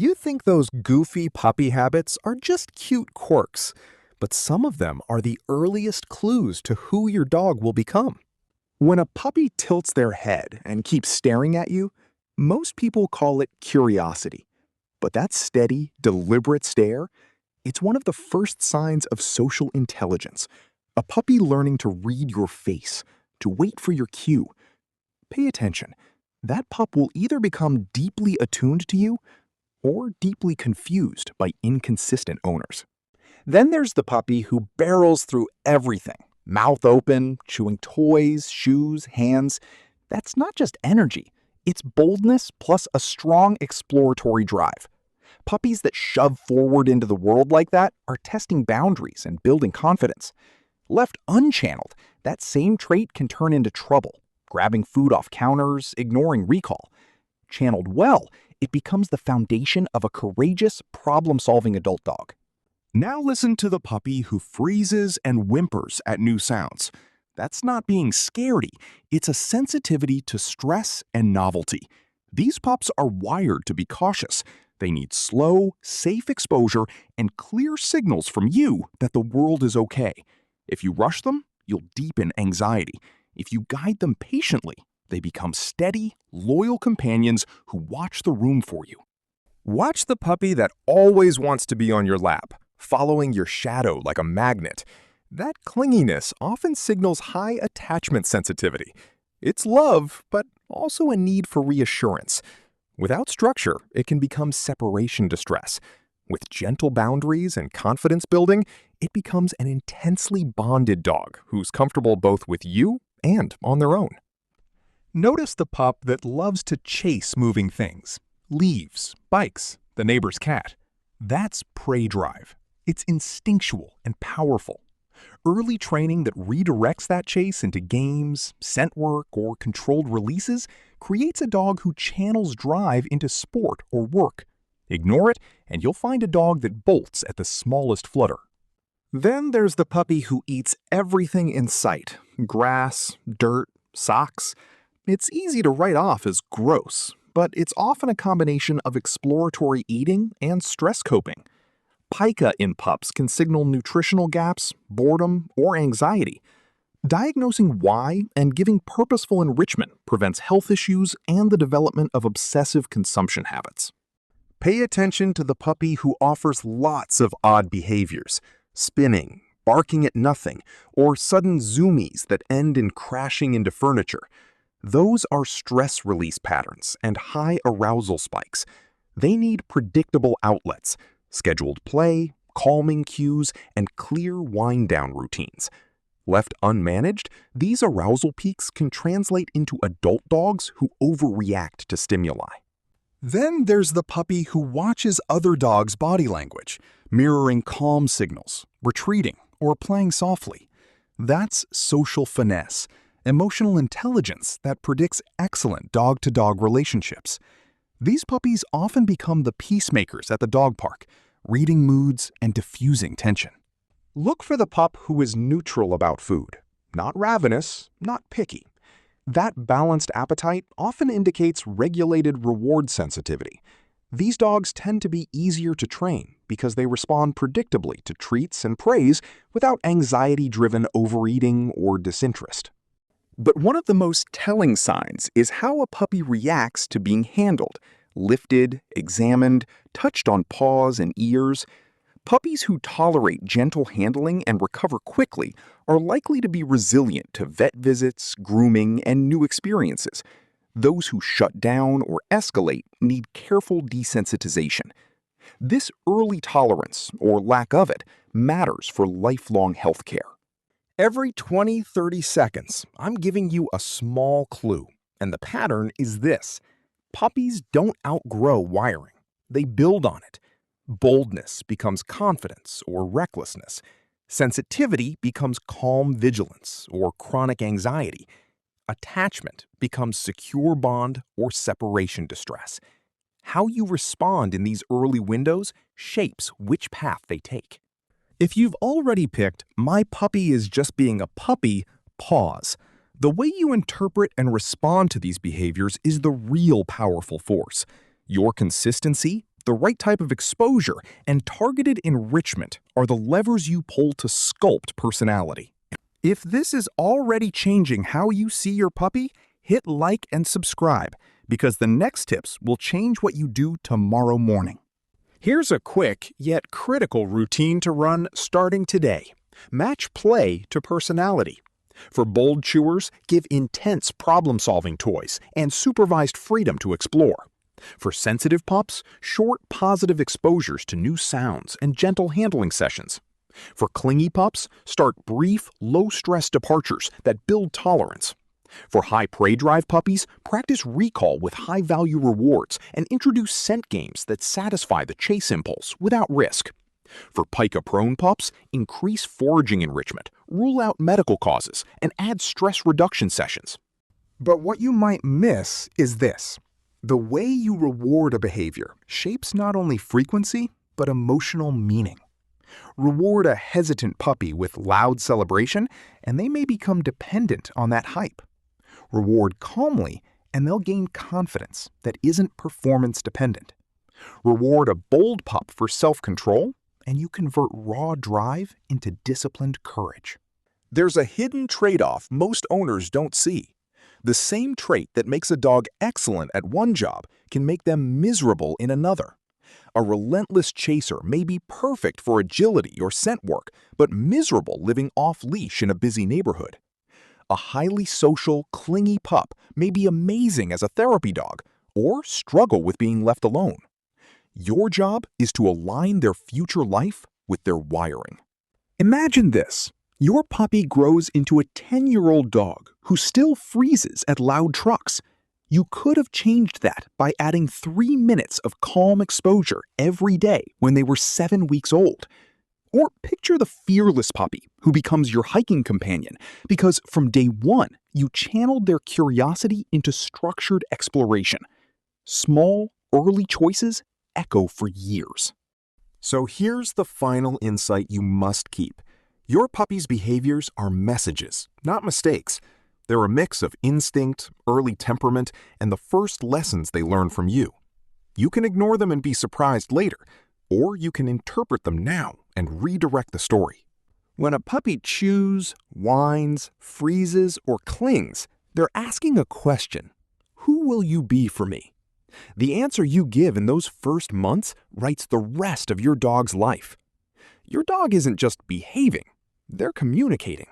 You think those goofy puppy habits are just cute quirks, but some of them are the earliest clues to who your dog will become. When a puppy tilts their head and keeps staring at you, most people call it curiosity. But that steady, deliberate stare, it's one of the first signs of social intelligence. A puppy learning to read your face, to wait for your cue. Pay attention. That pup will either become deeply attuned to you or deeply confused by inconsistent owners. Then there's the puppy who barrels through everything, mouth open, chewing toys, shoes, hands. That's not just energy. It's boldness plus a strong exploratory drive. Puppies that shove forward into the world like that are testing boundaries and building confidence. Left unchanneled, that same trait can turn into trouble, grabbing food off counters, ignoring recall. Channeled well, it becomes the foundation of a courageous, problem-solving adult dog. Now listen to the puppy who freezes and whimpers at new sounds. That's not being scaredy, it's a sensitivity to stress and novelty. These pups are wired to be cautious. They need slow, safe exposure and clear signals from you that the world is okay. If you rush them, you'll deepen anxiety. If you guide them patiently, they become steady, loyal companions who watch the room for you. Watch the puppy that always wants to be on your lap, following your shadow like a magnet. That clinginess often signals high attachment sensitivity. It's love, but also a need for reassurance. Without structure, it can become separation distress. With gentle boundaries and confidence building, it becomes an intensely bonded dog who's comfortable both with you and on their own. Notice the pup that loves to chase moving things. Leaves, bikes, the neighbor's cat. That's prey drive. It's instinctual and powerful. Early training that redirects that chase into games, scent work, or controlled releases creates a dog who channels drive into sport or work. Ignore it, and you'll find a dog that bolts at the smallest flutter. Then there's the puppy who eats everything in sight. Grass, dirt, socks. It's easy to write off as gross, but it's often a combination of exploratory eating and stress coping. Pica in pups can signal nutritional gaps, boredom, or anxiety. Diagnosing why and giving purposeful enrichment prevents health issues and the development of obsessive consumption habits. Pay attention to the puppy who offers lots of odd behaviors, spinning, barking at nothing, or sudden zoomies that end in crashing into furniture. Those are stress release patterns and high arousal spikes. They need predictable outlets, scheduled play, calming cues, and clear wind-down routines. Left unmanaged, these arousal peaks can translate into adult dogs who overreact to stimuli. Then there's the puppy who watches other dogs' body language, mirroring calm signals, retreating, or playing softly. That's social finesse, emotional intelligence that predicts excellent dog-to-dog relationships. These puppies often become the peacemakers at the dog park, reading moods and diffusing tension. Look for the pup who is neutral about food, not ravenous, not picky. That balanced appetite often indicates regulated reward sensitivity. These dogs tend to be easier to train because they respond predictably to treats and praise without anxiety-driven overeating or disinterest. But one of the most telling signs is how a puppy reacts to being handled, lifted, examined, touched on paws and ears. Puppies who tolerate gentle handling and recover quickly are likely to be resilient to vet visits, grooming, and new experiences. Those who shut down or escalate need careful desensitization. This early tolerance, or lack of it, matters for lifelong health care. Every 20-30 seconds, I'm giving you a small clue, and the pattern is this. Puppies don't outgrow wiring. They build on it. Boldness becomes confidence or recklessness. Sensitivity becomes calm vigilance or chronic anxiety. Attachment becomes secure bond or separation distress. How you respond in these early windows shapes which path they take. If you've already picked, "My puppy is just being a puppy," pause. The way you interpret and respond to these behaviors is the real powerful force. Your consistency, The right type of exposure and targeted enrichment are the levers you pull to sculpt personality. If this is already changing how you see your puppy, hit like and subscribe, because the next tips will change what you do tomorrow morning. Here's a quick yet critical routine to run starting today. Match play to personality. For bold chewers, give intense problem-solving toys and supervised freedom to explore. For sensitive pups, short positive exposures to new sounds and gentle handling sessions. For clingy pups, start brief, low-stress departures that build tolerance. For high prey drive puppies, practice recall with high-value rewards and introduce scent games that satisfy the chase impulse without risk. For pica-prone pups, increase foraging enrichment, rule out medical causes, and add stress reduction sessions. But what you might miss is this. The way you reward a behavior shapes not only frequency, but emotional meaning. Reward a hesitant puppy with loud celebration, and they may become dependent on that hype. Reward calmly, and they'll gain confidence that isn't performance dependent. Reward a bold pup for self-control, and you convert raw drive into disciplined courage. There's a hidden trade-off most owners don't see. The same trait that makes a dog excellent at one job can make them miserable in another. A relentless chaser may be perfect for agility or scent work, but miserable living off-leash in a busy neighborhood. A highly social, clingy pup may be amazing as a therapy dog, or struggle with being left alone. Your job is to align their future life with their wiring. Imagine this. Your puppy grows into a 10-year-old dog who still freezes at loud trucks. You could have changed that by adding 3 minutes of calm exposure every day when they were 7 weeks old. Or picture the fearless puppy who becomes your hiking companion because from day one, you channeled their curiosity into structured exploration. Small, early choices echo for years. So here's the final insight you must keep. Your puppy's behaviors are messages, not mistakes. They're a mix of instinct, early temperament, and the first lessons they learn from you. You can ignore them and be surprised later, or you can interpret them now and redirect the story. When a puppy chews, whines, freezes, or clings, they're asking a question. Who will you be for me? The answer you give in those first months writes the rest of your dog's life. Your dog isn't just behaving, they're communicating.